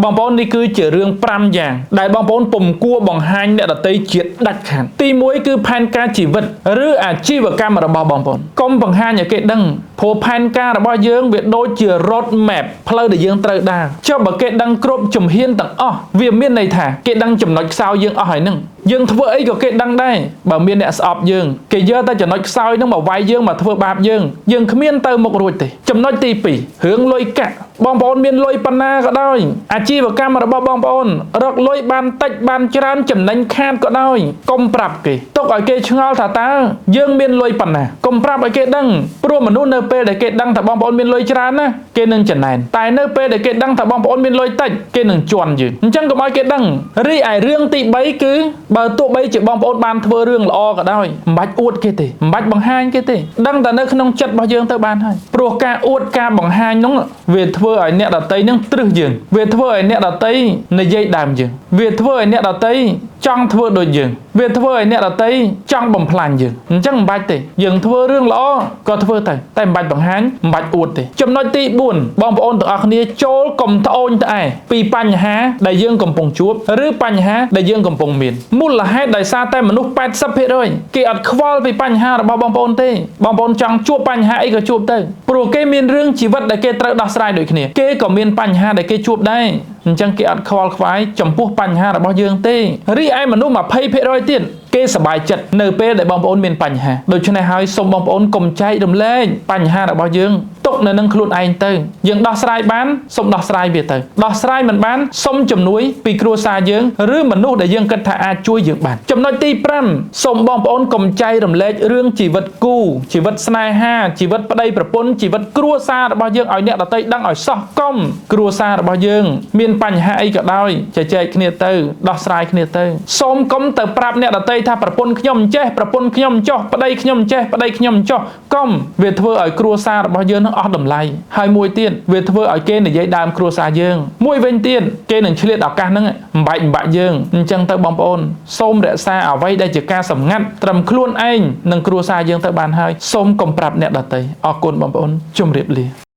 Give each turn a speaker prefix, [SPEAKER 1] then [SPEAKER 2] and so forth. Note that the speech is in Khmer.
[SPEAKER 1] បងប្អូននេះគឺជារឿង5យ៉ាងដែលបងប្អូនពុំគួរបង្ហាញអ្នកដទៃជាដាច់ខាតទី1គឺផែនការជីវិតឬអាជីវកម្មរបស់បងប្អូនកុំបង្ហាញឲ្យគេដឹងព្រោះផែនការរបស់យើងវាដូចជា road map ផ្លូវដែលយើងត្រូវដើរចុះបើគេដឹងគ្រប់ជំហានទាំងអស់វាមានន័យថាគេដឹងចំណុចខ្សោយយើងអស់ហើយនឹងយើងធ្វើអីក៏គេដឹងដែរបើមានអ្នកស្អប់យើងគេយកតែចំណុចខ្សោយនឹងមកវាយយើងមកធ្វើបាបយើងគ្មានទៅមុខរួចទេចំណុចទី2រឿងលុយកាក់បងប្អូនមានលុយប៉ុណ្ណាក៏ដោយអាជីវកម្មរបស់បងប្អូនរកលុយបានតិចបានច្រើនចំណេញខាតក៏ដោយកុំប្រាប់គេទុកឲ្យគេឆ្ងល់ថាតើយើងមានលុយប៉ុណ្ណាកុំប្រាប់ឲ្យគេដឹងព្រោះមនុស្សនៅពេលដែលគេដឹងថាបងប្អូនមានលុយច្រើនណាគេនឹងចំណែនតែនៅពេលដែលគេដឹងថាបងប្អូនមានលុយតិចគេនឹងជន់យើងអញ្ចឹងកុំឲ្យគេដឹងរីឯរឿងទី3គឺបើទោះបីជាបងប្អូនបានធ្វើរឿងល្អក៏ដោយមិនបាច់អួតគេទេមិនបាច់បង្ហាញគេទេដឹងតែនៅក្នុងចិត្តរបស់យើងទៅបានហើយព្រោះការអួតការបង្ហាញនោះវាធ្វើឲ្យអ្នកដទៃនឹងទ្រឹសយើងវាធ្វើឲ្យអ្នកដទៃនិយាយដើមយើងវាធ្វើឲ្យអ្នកដទៃចង់ធ្វើដូចយើងវាធ្វើឲ្យអ្នកដទៃចង់បំផ្លាញយើងអញ្ចឹងមិនបាច់ទេយើងធ្វើរឿងល្អក៏ធ្វើទៅតែមិនបាច់បង្ហាញមិនបាច់អួតទេចំណុចទី4បងប្អូនទាំងអស់គ្នាចូលកុំត្អូញត្អែពីបញ្ហាដែលយើងកំពុងជួបឬបញ្ហាដែលយើងកំពុងមានមូលហេតុដោយសារតែមនុស្ស 80% គេអត់ខ្វល់ពីបញ្ហារបស់បងប្អូនទេបងប្អូនចង់ជួបបញ្ហាអីក៏ជួបទៅព្រោះគេមានរឿងជីវិតដែលគេត្រូវដោះស្រាយដូចគ្នាគេក៏មានបញ្ហាដែលគេជួបដែរអញ្ចឹងគេអត់ខ្វល់ខ្វាយចំពោះបញ្ហារបស់យើងទេរីឯមនុស្ស 20% ទៀតគេសប្បាយចិត្តនៅពេលដែលបងប្អូនមានបញ្ហាដូច្នេះហើយសូមបងប្អូនកុំចែករំលែកបញ្ហារបស់យើងទុកនៅនឹងខ្លួនឯងទៅយើងដោះស្រាយបានសូមដោះស្រាយវាទៅដោះស្រាយមិនបានសូមជំនួយពីគ្រួសារយើងឬមនុស្សដែលយើងគិតថាអាចជួយយើងបានចំណុចទី5សូមបងប្អូនកុំចែករំលែករឿងជីវិតគូជីវិតស្នេហាជីវិតប្តីប្រពន្ធជីវិតគ្រួសាររបស់យើងឲ្យអ្នកដទៃដឹងឲ្យសោះកុំគ្រួសាររបស់យើងមានបញ្ហាអីក៏ដោយជជែកគ្នាទៅដោះស្រាយគ្នាទៅសូមកុំទៅប្រាប់អ្នកដទៃថាប្រពន្ធខ្ញុំចេះប្រពន្ធខ្ញុំចោះប្តីខ្ញុំចេះប្តីខ្ញុំចោះកុំវាធ្វើឲ្យគ្រួសាររបស់យើងនឹងអស់តម្លៃហើយមួយទៀតវាធ្វើឲ្យគេនិយាយដើមគ្រួសារយើងមួយវិញទៀតគេនឹងឆ្លៀតឱកាសហ្នឹងបំបែកបាក់យើងអញ្ចឹងទៅបងប្អូនសូមរក្សាអ្វីដែលជាការសម្ងាត់ត្រឹមខ្លួនឯងនិងគ្រួសារយើងទៅបានហើយសូមកុំប្រាប់អ្នកដទៃអរគុណបងប្អូនជម្រាបលា